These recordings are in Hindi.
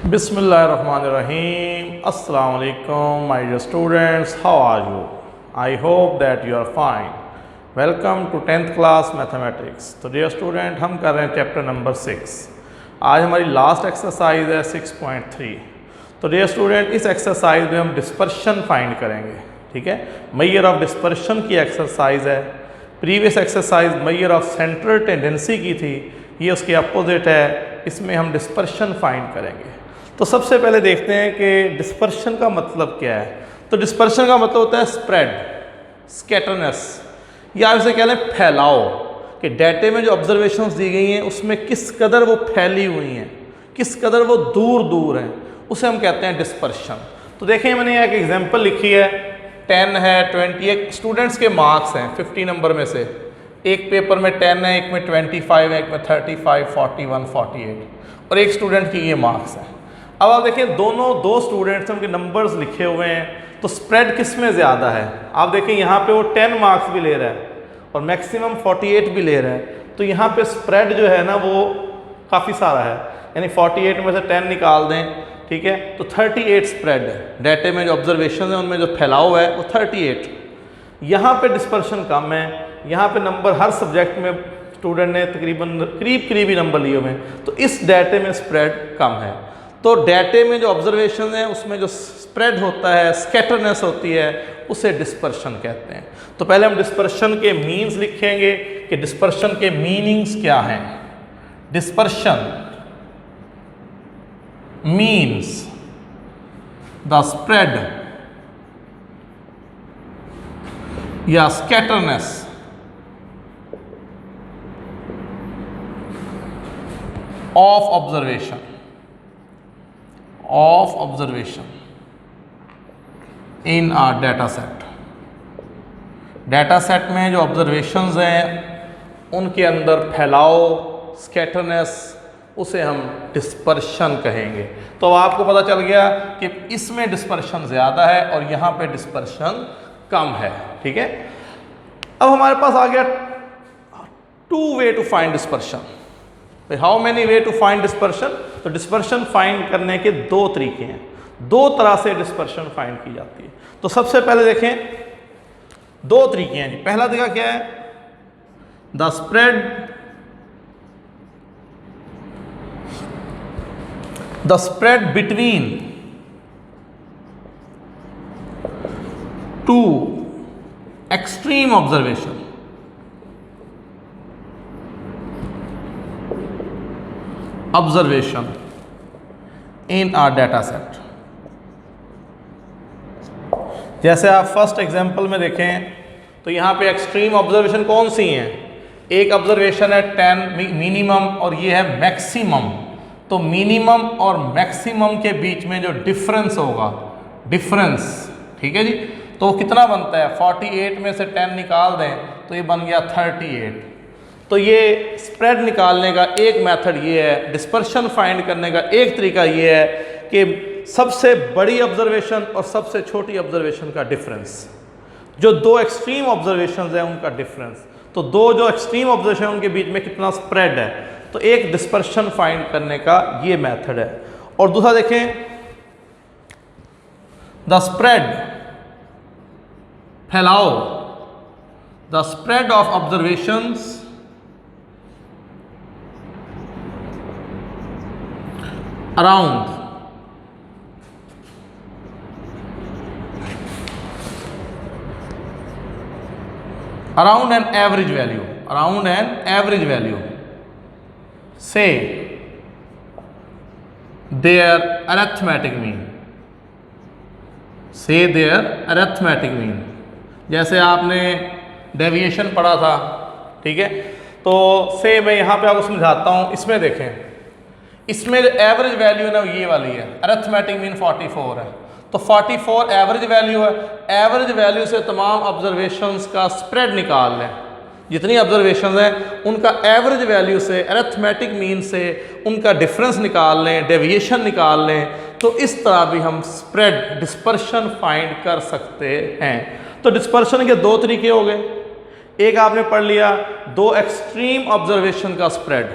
Bismillahirrahmanirrahim. Assalamu alaikum, my dear students. How are you? I hope that you are fine. Welcome to 10th class mathematics. तो dear student, हम कर रहे हैं चैप्टर नंबर 6. आज हमारी लास्ट एक्सरसाइज है 6.3. तो dear student, इस एक्सरसाइज में हम डिस्पर्शन फाइंड करेंगे. ठीक है, मेजर ऑफ डिस्पर्शन की एक्सरसाइज है. Previous exercise measure of central tendency की थी, ये उसके अपोजिट है. इसमें हम डिस्पर्शन फाइंड करेंगे. तो सबसे पहले देखते हैं कि डिस्पर्शन का मतलब क्या है. तो डिस्पर्शन का मतलब होता है स्प्रेड, स्कैटरनेस, या इसे कह लें फैलाव, कि डाटे में जो ऑब्जर्वेशंस दी गई हैं उसमें किस कदर वो फैली हुई हैं, किस कदर वो दूर दूर हैं, उसे हम कहते हैं डिस्पर्शन. तो देखें, मैंने एक एग्जांपल लिखी है. 10 है, 20, एक स्टूडेंट्स के मार्क्स हैं 50 नंबर में से. एक पेपर में 10 है, एक में 25 है, एक में 35, 41, 48 और एक स्टूडेंट की ये मार्क्स हैं. अब आप देखें, दो स्टूडेंट्स हैं, उनके नंबर्स लिखे हुए हैं, तो स्प्रेड किस में ज़्यादा है. आप देखें यहाँ पे वो 10 मार्क्स भी ले रहा है और मैक्सिमम 48 भी ले रहा है. तो यहाँ पे स्प्रेड जो है ना वो काफ़ी सारा है, यानी 48 में से 10 निकाल दें, ठीक है, तो 38 स्प्रेड है. डाटे में जो ऑब्जर्वेशन है उनमें जो फैलाव है वो 38. यहाँ पे डिस्पर्शन कम है. यहाँ पे नंबर हर सब्जेक्ट में स्टूडेंट ने तकरीबन करीबी नंबर लिए हुए हैं, तो इस डाटे में स्प्रेड कम है. तो डाटे में जो ऑब्जर्वेशन है उसमें जो स्प्रेड होता है, स्कैटरनेस होती है, उसे डिस्पर्शन कहते हैं. तो पहले हम डिस्पर्शन के मीन्स लिखेंगे कि डिस्पर्शन के मीनिंग्स क्या हैं. डिस्पर्शन मीन्स द स्प्रेड या स्कैटरनेस of observation in a data set. Data set में जो ऑब्जर्वेशंस हैं उनके अंदर फैलाव, स्कैटरनेस, उसे हम डिस्पर्शन कहेंगे. तो आपको पता चल गया कि इसमें डिस्पर्शन ज़्यादा है और यहाँ पे डिस्पर्शन कम है. ठीक है, अब हमारे पास आ गया 2 way to find dispersion. How many way to find dispersion. तो डिस्पर्शन फाइंड करने के 2 तरीके हैं. 2 तरह से डिस्पर्शन फाइंड की जाती है. तो सबसे पहले देखें, 2 तरीके हैं. पहला तरीका क्या है, the spread between 2 extreme observation. Observation in a data set. जैसे आप फर्स्ट एग्जांपल में देखें तो यहाँ पे एक्सट्रीम ऑब्जर्वेशन कौन सी हैं. एक ऑब्जर्वेशन है 10 मिनिमम और ये है मैक्सिमम. तो मिनिमम और मैक्सिमम के बीच में जो डिफरेंस होगा, डिफरेंस, ठीक है जी, तो कितना बनता है. 48 में से 10 निकाल दें तो ये बन गया 38. तो ये स्प्रेड निकालने का एक मेथड ये है. डिस्पर्शन फाइंड करने का एक तरीका ये है कि सबसे बड़ी ऑब्जर्वेशन और सबसे छोटी ऑब्जर्वेशन का डिफरेंस, जो 2 एक्सट्रीम ऑब्जर्वेशंस हैं उनका डिफरेंस. तो 2 जो एक्सट्रीम ऑब्जर्वेशन उनके बीच में कितना स्प्रेड है. तो एक डिस्पर्शन फाइंड करने का ये मेथड है. और दूसरा देखें, द स्प्रेड, फैलाव, the spread of observations around an average value, say their arithmetic mean. जैसे आपने डेविएशन पढ़ा था, ठीक है, तो से मैं यहाँ पे आपको समझाता हूँ. इसमें देखें, इसमें जो एवरेज वैल्यू है ना ये वाली है. अरिथमेटिक मीन 44 है. तो 44 एवरेज वैल्यू है. एवरेज वैल्यू से तमाम ऑब्जर्वेशंस का स्प्रेड निकाल लें. जितनी ऑब्जर्वेशंस हैं उनका एवरेज वैल्यू से, अरिथमेटिक मीन से उनका डिफरेंस निकाल लें, डेविएशन निकाल लें. तो इस तरह भी हम स्प्रेड, डिस्पर्शन फाइंड कर सकते हैं. तो डिस्पर्शन के 2 तरीके हो गए. एक आपने पढ़ लिया 2 एक्सट्रीम ऑब्जर्वेशन का स्प्रेड,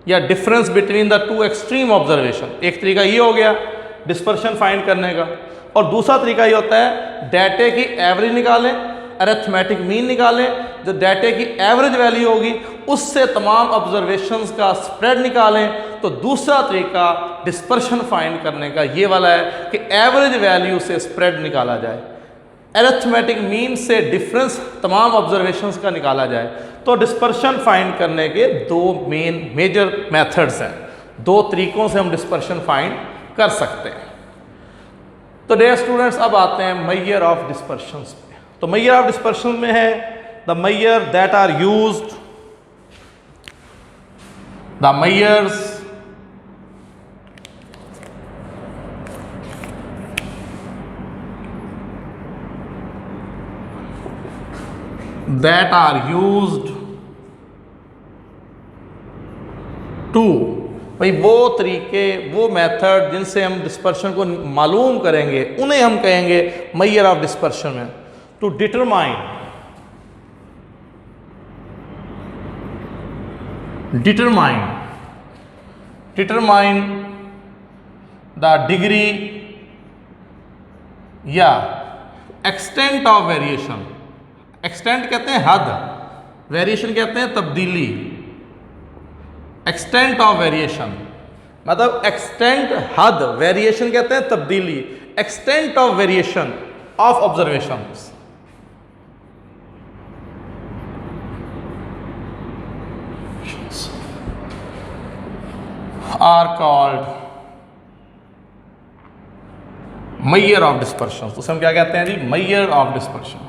या difference between the two extreme observation. एक तरीका ये हो गया डिस्पर्शन फाइंड करने का, और दूसरा तरीका ये होता है डाटे की एवरेज निकालें, अरिथमेटिक मीन निकालें, जो डाटे की एवरेज वैल्यू होगी उससे तमाम ऑब्जर्वेशंस का स्प्रेड निकालें। तो दूसरा तरीका डिस्पर्शन फाइंड करने का ये वाला है कि एवरेज वैल्यू से स्प्रेड निकाला जाए, अरिथमेटिक मीन से डिफरेंस तमाम ऑब्जर्वेशंस का निकाला जाए। तो डिस्पर्शन फाइंड करने के दो मेजर मेथड्स हैं, दो तरीकों से हम डिस्पर्शन फाइंड कर सकते हैं। तो डियर स्टूडेंट्स, अब आते हैं मेजर ऑफ डिस्पर्शंस पे। तो मेजर ऑफ डिस्पर्शन में है the measure that are used, the measures that are used to, भाई वो तरीके, वो मेथड जिनसे हम डिस्पर्शन को मालूम करेंगे उन्हें हम कहेंगे मेजर ऑफ डिस्पर्शन में। टू डिटरमाइन द डिग्री या एक्सटेंट ऑफ वेरिएशन। एक्सटेंट कहते हैं हद, वेरिएशन कहते हैं तब्दीली। एक्सटेंट ऑफ वेरिएशन मतलब एक्सटेंट हद, वेरिएशन कहते हैं तब्दीली। Extent of variation of observations. Are called measure of dispersion. तो हम क्या कहते हैं जी, मेजर ऑफ डिस्पर्शन।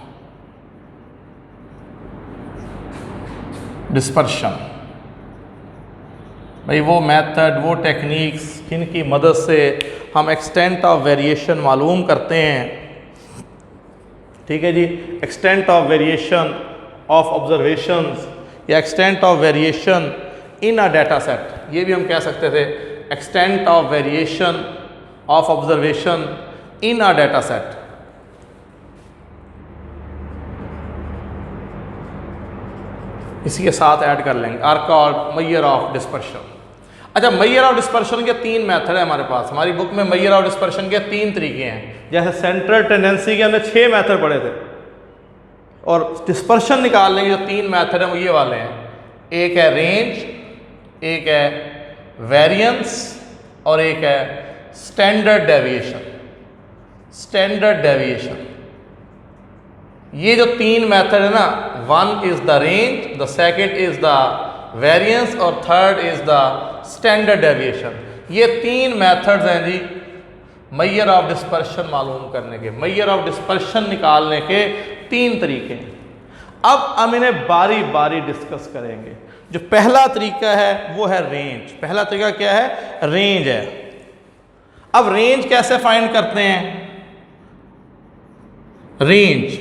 डिस्पर्शन भाई वो मेथड, वो टेक्निक्स जिनकी मदद से हम एक्सटेंट ऑफ वेरिएशन मालूम करते हैं। ठीक है जी, extent of variation of observations या extent of variation in a data set, ये भी हम कह सकते थे। Extent of variation of observation in a data set. इसी के साथ ऐड कर लेंगे are called measure of dispersion. अच्छा, मेजर ऑफ डिस्पर्शन के तीन मेथड है हमारे पास। हमारी बुक में मेजर ऑफ डिस्पर्शन के तीन तरीके हैं। जैसे सेंट्रल टेंडेंसी के हमने 6 मेथड पढ़े थे, और डिस्पर्शन निकालने के जो तीन मेथड हैं वो ये वाले हैं। एक है रेंज, एक है वेरिएंस, और एक है स्टैंडर्ड डेविएशन। स्टैंडर्ड डेविएशन, ये जो तीन मेथड है ना, one is the range, the second is the variance, और third is the standard deviation. ये तीन मेथड्स हैं जी मेजर ऑफ डिस्पर्शन मालूम करने के, मेजर ऑफ डिस्पर्शन निकालने के तीन तरीके हैं। अब हम इन्हें बारी बारी डिस्कस करेंगे। जो पहला तरीका है वो है रेंज। पहला तरीका क्या है? रेंज है। अब रेंज कैसे फाइंड करते हैं? रेंज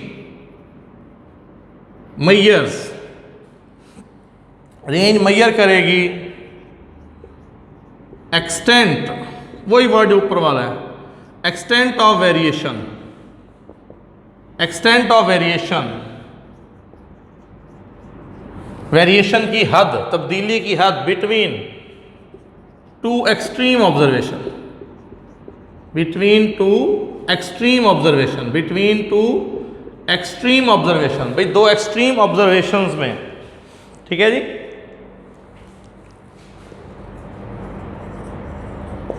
मेजर्स, रेंज मेजर करेगी एक्सटेंट, वही वर्ड ऊपर वाला है, extent of variation. Extent of variation, variation की हद, तब्दीली की हद between two extreme observation, between two extreme observation, between two extreme observation. भाई दो एक्सट्रीम ऑब्जर्वेशंस में, ठीक है जी।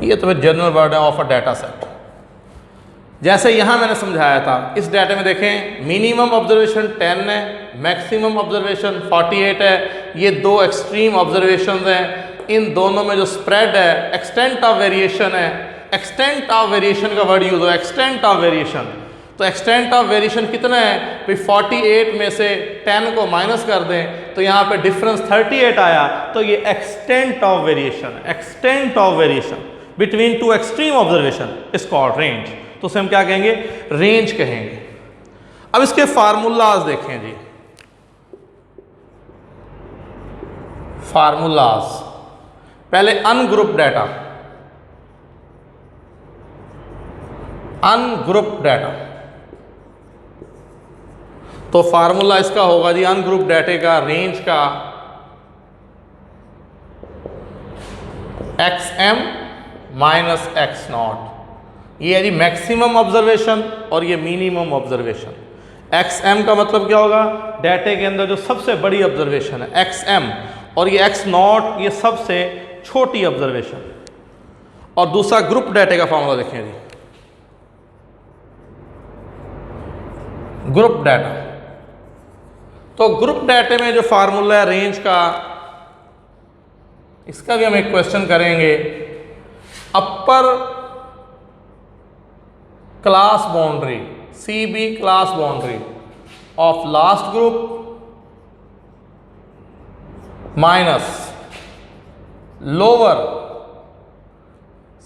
ये तो फिर जनरल वर्ड है ऑफ अ डाटा सेट। जैसे यहां मैंने समझाया था, इस डाटा में देखें मिनिमम ऑब्जर्वेशन 10 है, मैक्सिमम ऑब्जर्वेशन 48 है। ये दो एक्सट्रीम ऑब्जर्वेशंस हैं। इन दोनों में जो स्प्रेड है एक्सटेंट ऑफ वेरिएशन है। एक्सटेंट ऑफ वेरिएशन का वर्ड यूज हो, एक्सटेंट ऑफ वेरिएशन। तो एक्सटेंट ऑफ वेरिएशन कितना है? भाई 48 में से 10 को माइनस कर दें तो यहाँ पे डिफरेंस 38 आया। तो ये extent of variation, extent of variation between two extreme observation is called range. तो उसे हम क्या कहेंगे? रेंज कहेंगे। अब इसके फार्मूलाज देखें जी। फार्मूलाज, पहले अनग्रुप डाटा, अनग्रुप डाटा। तो फार्मूला इसका होगा जी, अनग्रुप डाटे का, रेंज का, X M minus x naught, ये है जी मैक्सिमम ऑब्जर्वेशन और ये मिनिमम ऑब्जर्वेशन। एक्स एम का मतलब क्या होगा, डाटे के अंदर जो सबसे बड़ी ऑब्जर्वेशन है एक्स एम, और ये एक्स नॉट ये सबसे छोटी ऑब्जर्वेशन। और दूसरा ग्रुप डाटे का फॉर्मूला देखें जी, ग्रुप डाटा। तो ग्रुप डाटे में जो फार्मूला है रेंज का, इसका भी हम एक क्वेश्चन करेंगे। अपर class boundary CB class boundary of last group minus lower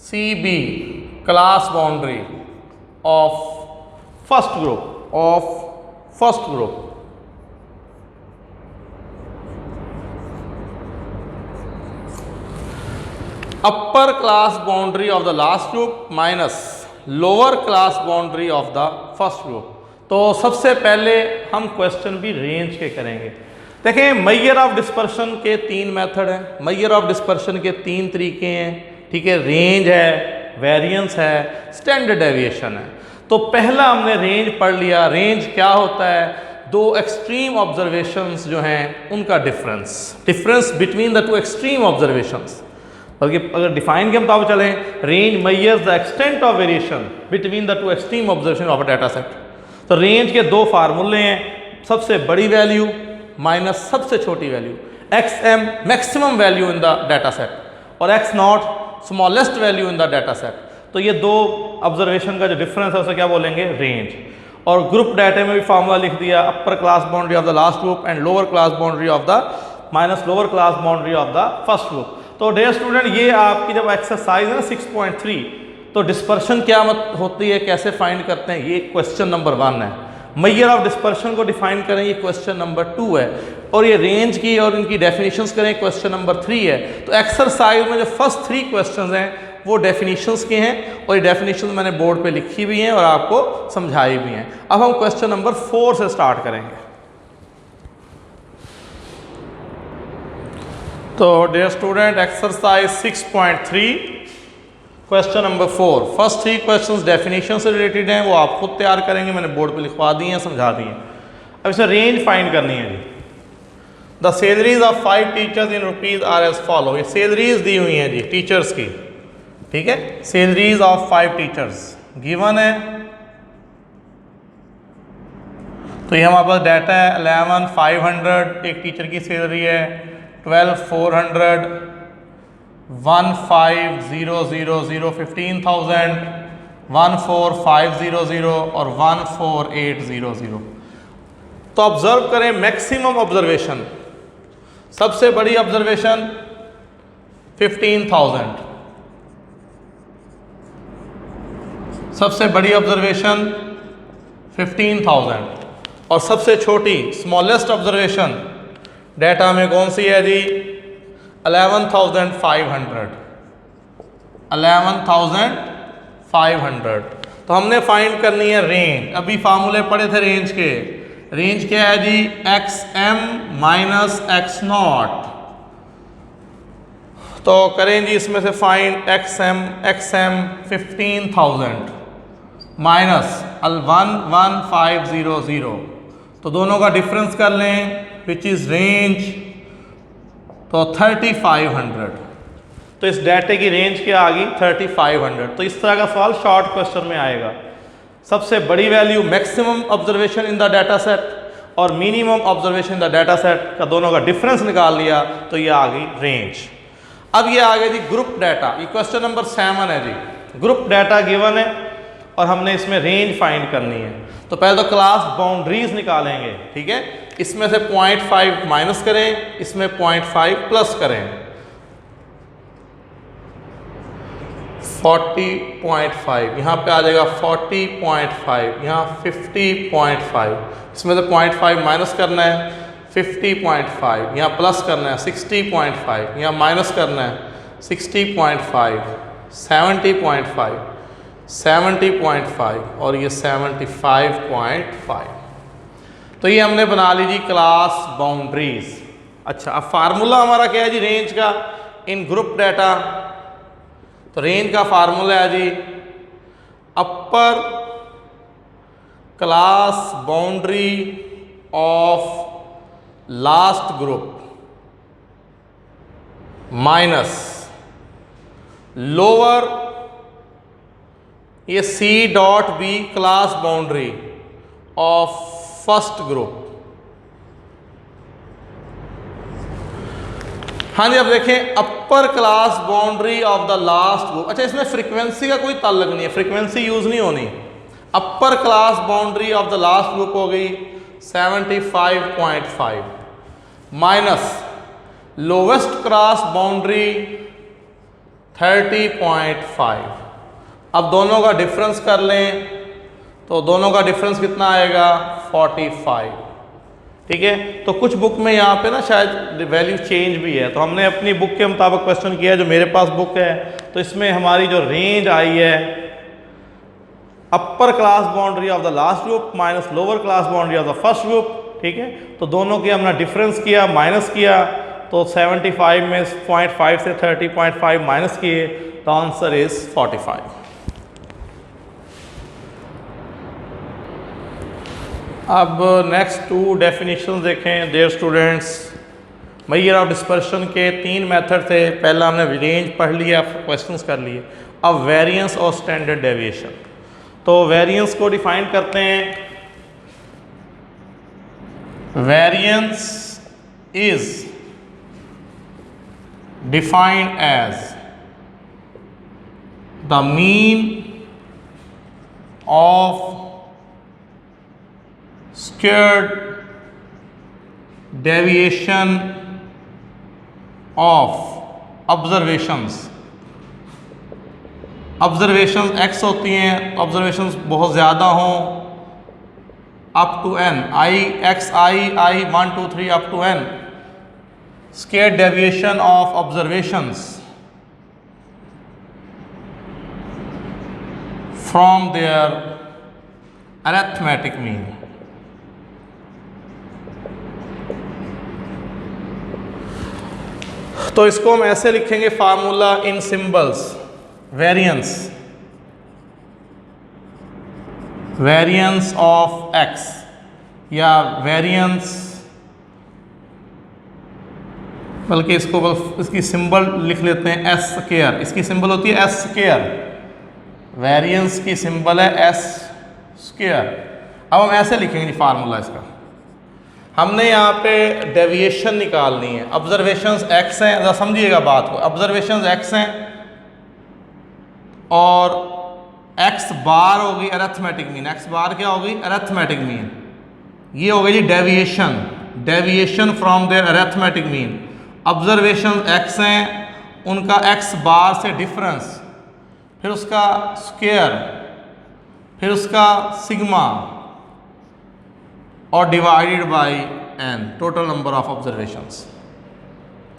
CB class boundary of first group upper class boundary of the last group minus lower class boundary of the first group. तो सबसे पहले हम क्वेश्चन भी रेंज के करेंगे। देखें, मेजर ऑफ डिस्पर्शन के 3 मेथड हैं, मेजर ऑफ डिस्पर्शन के 3 तरीके हैं, ठीक है। रेंज है, वेरिएंस है, स्टैंडर्ड डेविएशन है। तो पहला हमने रेंज पढ़ लिया। रेंज क्या होता है, दो एक्सट्रीम ऑब्जर्वेशंस जो हैं उनका difference between the two extreme observations. बल्कि अगर डिफाइन के मुताबिक चलें, range measures the extent of variation between the two extreme observation of a data set. तो रेंज के 2 फार्मूले हैं, सबसे बड़ी वैल्यू माइनस सबसे छोटी value. X m maximum value in the data set और x not smallest value in the data set. तो ये 2 ऑब्जर्वेशन का जो डिफरेंस है उसे क्या बोलेंगे, रेंज। और ग्रुप डाटा में भी फार्मूला लिख दिया, अपर class boundary of the last group and lower class boundary of the minus lower class boundary of the first group. तो डियर स्टूडेंट, ये आपकी जब एक्सरसाइज है ना 6.3, तो डिस्पर्शन क्या होती है, कैसे फाइंड करते हैं, ये क्वेश्चन नंबर 1 है। मेजर ऑफ डिस्पर्शन को डिफाइन करें, ये क्वेश्चन नंबर 2 है। और ये रेंज की और इनकी डेफिनेशंस करें, क्वेश्चन नंबर 3 है। तो एक्सरसाइज में जो फर्स्ट 3 क्वेश्चंस हैं वो डेफिनेशंस के हैं, और ये डेफिनेशंस मैंने बोर्ड पे लिखी भी हैं और आपको समझाई भी हैं। अब हम क्वेश्चन नंबर 4 से स्टार्ट करेंगे। तो dear student, exercise 6.3 question number 4, first 3 questions definition से रिलेटेड हैं, वो आप खुद तैयार करेंगे, मैंने बोर्ड पे लिखवा दी हैं, समझा दी हैं। अब इसमें रेंज फाइंड करनी है जी। The salaries of 5 teachers in rupees are as follow. ये सैलरीज दी हुई हैं जी टीचर्स की, ठीक है। सैलरीज ऑफ 5 टीचर्स गिवन है। तो ये हमारे पास डाटा है 11,500 एक टीचर की सैलरी है, 12,400, 15,000, 15,000, 14,500 और 14,800। तो ऑब्जर्व करें मैक्सिमम ऑब्जर्वेशन, सबसे बड़ी ऑब्जर्वेशन 15,000, सबसे बड़ी ऑब्जर्वेशन 15,000, और सबसे छोटी स्मॉलेस्ट ऑब्जर्वेशन डाटा में कौन सी है जी, 11,500, 11,500। तो हमने फाइंड करनी है रेंज। अभी फार्मूले पढ़े थे रेंज के। रेंज क्या है जी, x M minus x not. तो करें जी इसमें से फाइंड एक्स एम 15,000 माइनस 11,500। तो दोनों का डिफरेंस कर लें, विच इज़ रेंज, तो 3,500। तो इस डाटे की रेंज क्या आ गई, 3,500। तो इस तरह का सवाल शॉर्ट क्वेश्चन में आएगा। सबसे बड़ी value maximum observation in the data set और minimum observation in the data set का दोनों का डिफरेंस निकाल लिया, तो ये आ गई रेंज। अब ये आ गया जी ग्रुप डाटा। ये क्वेश्चन नंबर 7 है जी। ग्रुप डाटा गिवन है और हमने इसमें रेंज फाइंड करनी है। तो पहले तो क्लास बाउंड्रीज निकालेंगे, ठीक है। इसमें से 0.5 माइनस करें, इसमें 0.5 प्लस करें, 40.5, यहाँ पे आ जाएगा 40.5, यहाँ 50.5, इसमें से 0.5 माइनस करना है 50.5, यहाँ प्लस करना है 60.5, यहाँ माइनस करना है 60.5, 70.5, 70.5 और ये 75.5। तो ये हमने बना ली जी क्लास बाउंड्रीज। अच्छा, अब फार्मूला हमारा क्या है जी रेंज का इन ग्रुप डाटा, तो रेंज का फार्मूला है जी upper class boundary of last group minus lower ये c dot b class boundary of first group. हाँ जी, अब देखें upper class boundary of the last group. अच्छा, इसमें फ्रीक्वेंसी का कोई ताल्लुक नहीं है, फ्रीक्वेंसी यूज नहीं होनी। अपर class boundary of the last group हो गई 75.5 माइनस लोवेस्ट क्रॉस बाउंड्री 30.5। अब दोनों का डिफरेंस कर लें तो दोनों का डिफरेंस कितना आएगा 45। ठीक है, तो कुछ बुक में यहाँ पे ना शायद वैल्यू चेंज भी है, तो हमने अपनी बुक के मुताबिक क्वेश्चन किया है जो मेरे पास बुक है। तो इसमें हमारी जो रेंज आई है अपर class boundary of the last group minus lower class boundary of the first group. ठीक है, तो दोनों के हमने डिफरेंस किया, माइनस किया, तो 75 में 0.5 से 30.5 माइनस किए तो आंसर इज 45। अब नेक्स्ट टू डेफिनेशंस देखें dear students. Major of dispersion के 3 मेथड थे। पहला हमने रेंज पढ़ लिया, क्वेश्चंस कर लिए। अब वेरिएंस और स्टैंडर्ड डेविएशन। तो वेरिएंस को डिफाइन करते हैं। Variance is defined as the mean of squared deviation of observations x होती हैं, ऑब्जर्वेशंस बहुत ज़्यादा हों up to n, i 1 2 3 up to n, squared deviation of observations from their arithmetic mean। तो इसको हम ऐसे लिखेंगे formula in symbols. Variance of x या वेरिएंस, बल्कि इसकी सिंबल लिख लेते हैं एस स्क्वायर। इसकी सिंबल होती है एस स्क्वायर, वेरिएंस की सिंबल है एस स्क्वायर। अब हम ऐसे लिखेंगे फार्मूला इसका। हमने यहाँ पे डेविएशन निकालनी है। ऑब्जर्वेशंस x हैं, ज़रा समझिएगा बात को। ऑब्जर्वेशंस x हैं और x बार होगी अरिथमेटिक मीन। x बार क्या होगी? Arithmetic mean. ये हो गई जी deviation from their arithmetic mean. Observations x हैं, उनका x बार से डिफरेंस, फिर उसका स्क्वायर, फिर उसका सिग्मा और divided by n, total number of observations.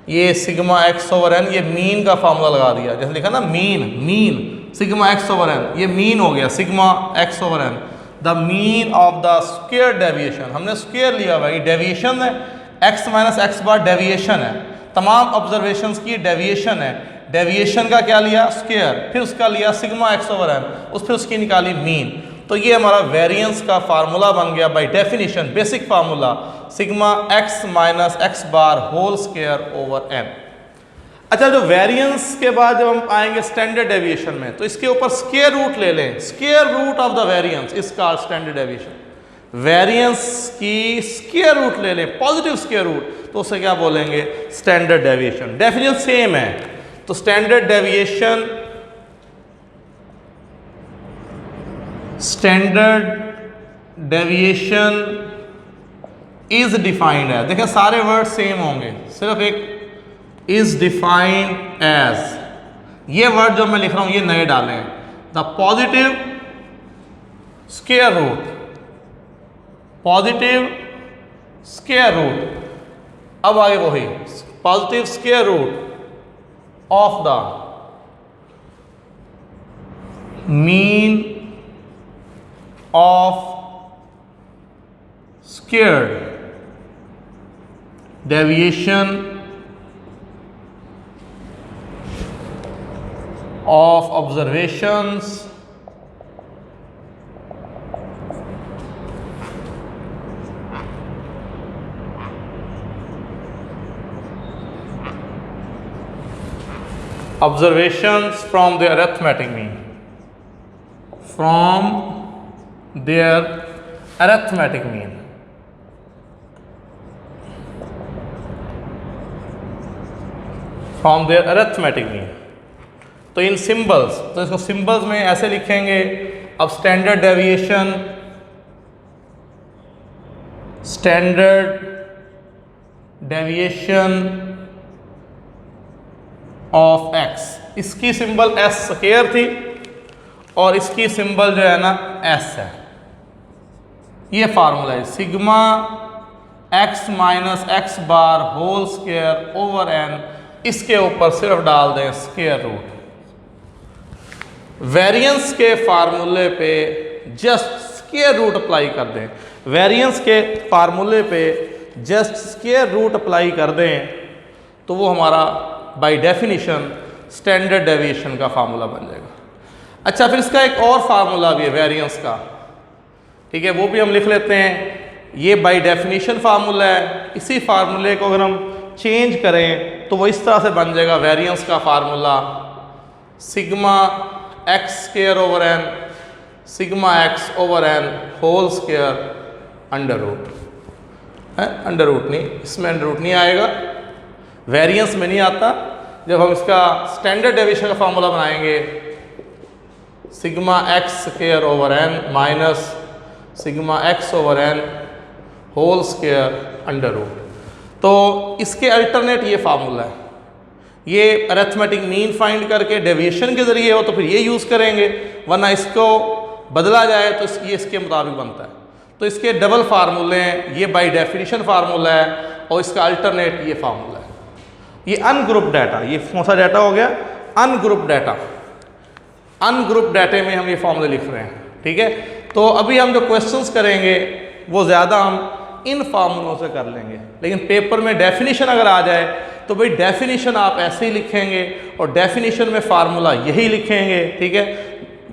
ये सिग्मा x ओवर n, ये मीन का फार्मूला लगा दिया। जैसे लिखा ना mean sigma x over n, ये मीन हो गया sigma x over n। The mean of the square deviation, हमने स्क्वायर लिया हुआ, ये डेविएशन है। x माइनस एक्स बार डेविएशन है, तमाम ऑब्जर्वेशंस की डेविएशन है। डेविएशन का क्या लिया? स्क्वायर, फिर उसका लिया सिग्मा x ओवर n, फिर उसकी निकाली मीन। तो ये हमारा वेरिएंस का फार्मूला बन गया by definition, basic formula sigma x minus x bar whole square over n। अच्छा, जो वेरिएंस के बाद जब हम आएंगे स्टैंडर्ड डेविएशन में, तो इसके ऊपर स्क्वायर रूट ले लें। Square root of the variance is called standard deviation. Variance की स्क्वायर रूट ले लें, पॉजिटिव स्क्वायर रूट, तो उसे क्या बोलेंगे? Standard deviation. डेफिनेशन सेम है। तो स्टैंडर्ड डेविएशन इज डिफाइंड है। देखिए सारे वर्ड सेम होंगे, सिर्फ एक इज डिफाइंड एज, ये वर्ड जो मैं लिख रहा हूं ये नए डाले हैं। The positive square root, positive square root, अब आगे वही positive square root of the mean of squared deviation of observations from the arithmetic mean, from their arithmetic mean. From their arithmetic mean. तो इन सिंबल्स, तो इसको सिंबल्स में ऐसे लिखेंगे. अब स्टैंडर्ड डेविएशन ऑफ x, इसकी सिंबल s स्क्वायर थी और इसकी सिंबल जो है ना s है. ये फार्मूला है sigma x minus x bar whole square over n. इसके ऊपर सिर्फ डाल दें स्क्वायर रूट. वेरिएंस के फार्मूले पे जस्ट स्क्वायर रूट अप्लाई कर दें. वेरिएंस के फार्मूले पे जस्ट स्क्वायर रूट अप्लाई कर दें तो वो हमारा बाय डेफिनेशन स्टैंडर्ड डेविएशन का फार्मूला बन जाएगा. अच्छा, फिर इसका एक और फार्मूला भी है वेरिएंस का, ठीक है, वो भी हम लिख लेते हैं. ये बाय डेफिनेशन फार्मूला है. इसी फार्मूले को अगर हम चेंज करें तो वो इस तरह से बन जाएगा. वेरिएंस का formula sigma x square over n, sigma x over n whole square under root है. अंडर रूट नहीं, इसमें अंडर रूट नहीं आएगा, वेरिएंस में नहीं आता. जब हम इसका स्टैंडर्ड डेविएशन का फार्मूला बनाएंगे sigma x square over n minus sigma x over n whole square under root. तो इसके अल्टरनेट ये फार्मूला है. ये अरिथमेटिक मीन फाइंड करके डेविएशन के ज़रिए हो तो फिर ये यूज़ करेंगे, वरना इसको बदला जाए तो ये इसके मुताबिक बनता है. तो इसके डबल फार्मूले हैं. ये बाय डेफिनेशन फार्मूला है और इसका अल्टरनेट ये फार्मूला है. ये अनग्रुप डाटा, ये कौन सा डाटा हो गया? Ungroup data. अनग्रुप डाटे में हम ये फार्मूले लिख रहे हैं, ठीक है. तो अभी हम जो क्वेश्चंस करेंगे वो ज़्यादा हम इन फार्मूलों से कर लेंगे, लेकिन पेपर में डेफिनेशन अगर आ जाए तो भाई डेफिनेशन आप ऐसे ही लिखेंगे और डेफिनेशन में फार्मूला यही लिखेंगे, ठीक है.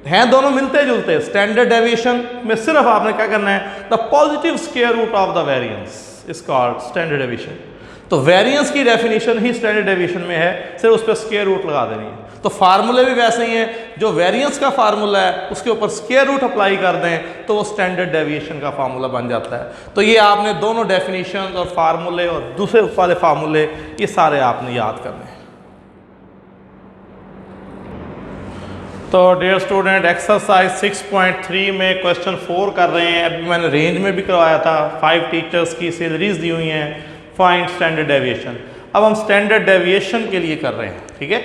हैं दोनों मिलते जुलते. स्टैंडर्ड डेविएशन में सिर्फ आपने क्या करना है, the positive square root of the variance is called standard deviation. तो वेरिएंस की डेफिनेशन ही स्टैंडर्ड डेविएशन में है, सिर्फ उस पर स्क्वायर रूट लगा देनी है. तो फार्मूले भी वैसे ही हैं. जो वेरिएंस का फार्मूला है उसके ऊपर स्क्वायर रूट अप्लाई कर दें तो वो स्टैंडर्ड डेविएशन का फार्मूला बन जाता है. तो ये आपने दोनों डेफिनेशन और फार्मूले और दूसरे वाले फार्मूले ये सारे आपने याद करने हैं. तो डियर स्टूडेंट, एक्सरसाइज 6.3 में क्वेश्चन 4 कर रहे हैं. अभी मैंने रेंज में भी करवाया था. 5 टीचर्स की सैलरीज दी हुई हैं. Find standard deviation. अब हम स्टैंडर्ड डेविएशन के लिए कर रहे हैं, ठीक है.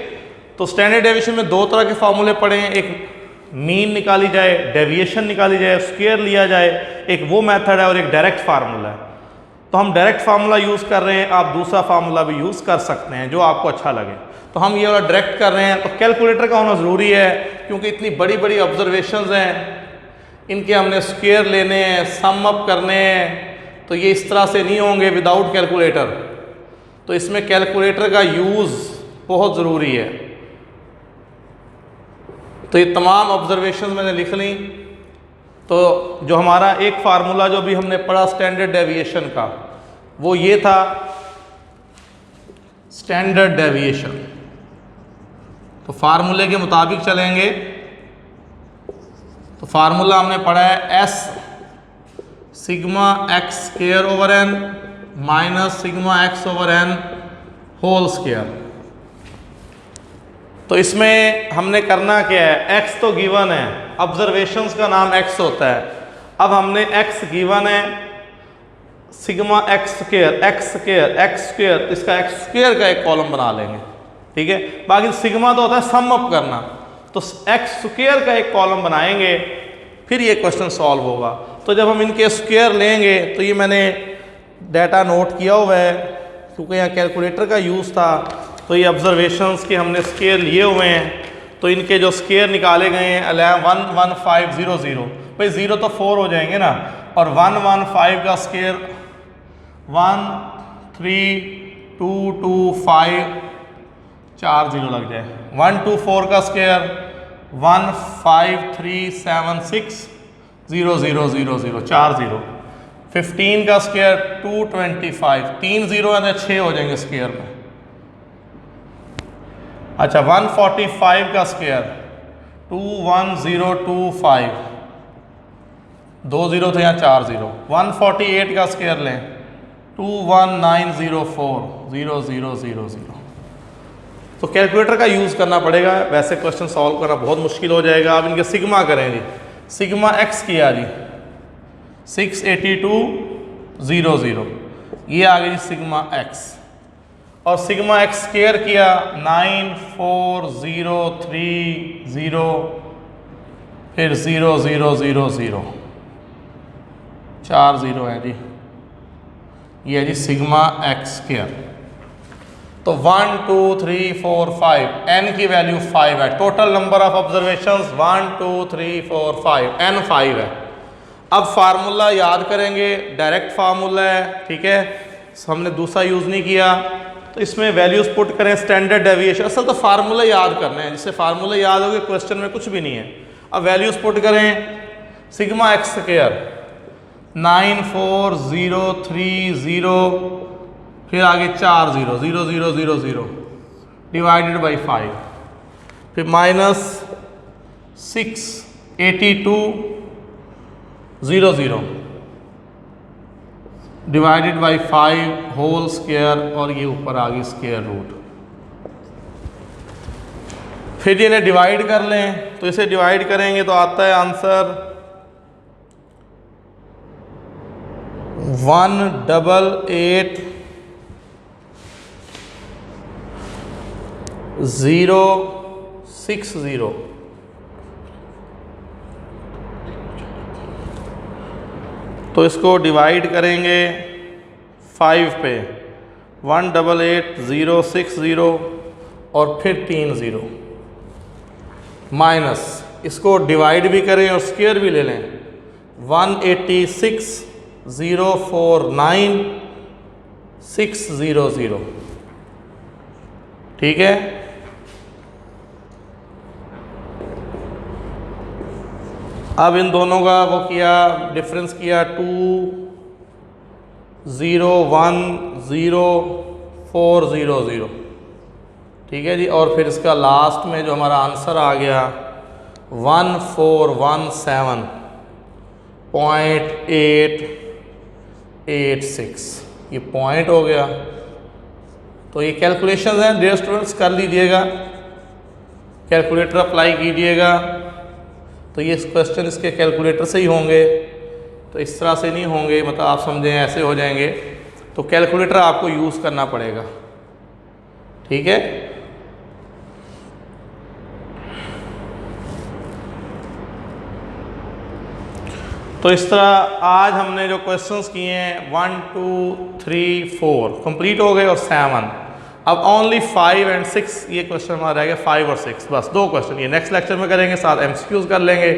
तो स्टैंडर्ड डेविएशन में दो तरह के फार्मूले पड़े हैं. एक मीन निकाली जाए, डेविएशन निकाली जाए, स्क्वायर लिया जाए, एक वो मेथड है और एक डायरेक्ट फार्मूला है. तो हम डायरेक्ट फार्मूला यूज़ कर रहे हैं. आप दूसरा फार्मूला भी यूज़ कर सकते हैं जो आपको अच्छा लगे. तो हम ये वाला डायरेक्ट कर रहे हैं. तो कैलकुलेटर का होना ज़रूरी है क्योंकि इतनी बड़ी बड़ी ऑब्जर्वेशंस हैं, इनके हमने स्क्वायर लेने हैं, सम अप करने हैं. तो ये इस तरह से नहीं होंगे विदाउट कैलकुलेटर. तो इसमें कैलकुलेटर का यूज़ बहुत ज़रूरी है. तो ये तमाम ऑब्जर्वेशन मैंने लिख ली. तो जो हमारा एक फार्मूला जो भी हमने पढ़ा स्टैंडर्ड डेविएशन का, वो ये था स्टैंडर्ड डेविएशन. तो फार्मूले के मुताबिक चलेंगे. तो फार्मूला हमने पढ़ा है s sigma x square over n minus sigma x over n whole square. तो इसमें हमने करना क्या है, x तो गिवन है, ऑब्जर्वेशंस का नाम x होता है. अब हमने x गिवन है, सिग्मा एक्स स्क्वायर, इसका x स्क्वायर का एक कॉलम बना लेंगे, ठीक है. बाकी सिग्मा तो होता है सम अप करना. तो x स्क्वायर का एक कॉलम बनाएंगे, फिर ये क्वेश्चन सॉल्व होगा. तो जब हम इनके स्क्वायर लेंगे तो ये मैंने डाटा नोट किया हुआ है क्योंकि यहाँ कैलकुलेटर का यूज़ था. तो ये ऑब्जर्वेशंस के हमने स्क्वायर लिए हुए हैं. तो इनके जो स्क्वायर निकाले गए हैं 11500. भाई 0 तो 4 हो जाएंगे ना, और 115 का स्क्वायर 13225 4 जीरो लग जाए। 124 का स्क्वायर 15376 0 0 0 0 4 जीरो। 15 का स्क्वायर 225 3 जीरो है तो 6 हो जाएंगे स्क्वायर में। अच्छा 145 का स्क्वायर 21025 2 जीरो थे यहाँ 4 जीरो। 148 का स्क्वायर लें 21904 0 0 0 0। तो कैलकुलेटर का यूज़ करना पड़ेगा, वैसे क्वेश्चन सॉल्व करना बहुत मुश्किल हो जाएगा। आप इनके सिग्मा करें जी, सिग्मा एक्स किया जी 682.00, ये आ गई सिग्मा एक्स, और सिग्मा एक्स स्क्वायर किया 94030 फिर 0 0 0 0 4 जीरो है जी, ये है जी सिग्मा एक्स स्क्वायर। तो 1 2 3 4 5 n की वैल्यू 5 है। Total number of observations 1 2 3 4 5 n 5 है। अब फार्मूला याद करेंगे, डायरेक्ट फार्मूला है, ठीक है, हमने दूसरा यूज़ नहीं किया। तो इसमें वैल्यूज पुट करें, स्टैंडर्ड डेविएशन, असल तो फार्मूला याद करना है, जिससे फार्मूला याद हो गए क्वेश्चन में कुछ भी नहीं है। अब वैल्यूज पुट करें, सिग्मा एक्स स्क्वायर 94030 फिर आगे 4 जीरो 0 0 0 0 डिवाइडेड बाई 5 फिर minus 682.00 divided by 5 whole square, और ये ऊपर आ गई स्क्वायर रूट। फिर इन्हें डिवाइड कर लें, तो इसे डिवाइड करेंगे तो आता है आंसर 188,060। तो इसको डिवाइड करेंगे 5 पे 188,060 और फिर 3 जीरो, माइनस इसको डिवाइड भी करें और स्क्वायर भी ले लें 186,049,600, ठीक है। अब इन दोनों का वो किया, डिफरेंस किया 2010400, ठीक है जी। और फिर इसका लास्ट में जो हमारा आंसर आ गया 1417.886, ये पॉइंट हो गया। तो ये कैलकुलेशन हैं डियर स्टूडेंट्स, कर लीजिएगा, कैलकुलेटर अप्लाई कीजिएगा। तो ये क्वेश्चन इसके कैलकुलेटर से ही होंगे, तो इस तरह से नहीं होंगे, मतलब आप समझें ऐसे हो जाएंगे। तो कैलकुलेटर आपको यूज़ करना पड़ेगा, ठीक है। तो इस तरह आज हमने जो क्वेश्चंस किए हैं 1 2 3 4 कंप्लीट हो गए, और 7 अब ओनली 5 एंड 6 ये क्वेश्चन हमारा रह गया, 5 और 6 बस 2 क्वेश्चन, ये नेक्स्ट लेक्चर में करेंगे, साथ MCQs कर लेंगे।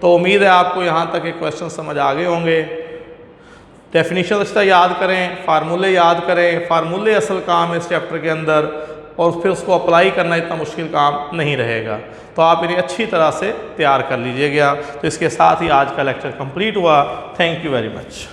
तो उम्मीद है आपको यहाँ तक के क्वेश्चन समझ आ गए होंगे। डेफिनेशन अच्छा याद करें, फार्मूले याद करें, फार्मूले असल काम है इस चैप्टर के अंदर, और फिर उसको अप्लाई करना इतना मुश्किल काम नहीं रहेगा। तो आप इन्हें अच्छी तरह से तैयार कर लीजिएगा। तो इसके साथ ही आज का लेक्चर कंप्लीट हुआ। Thank you very much.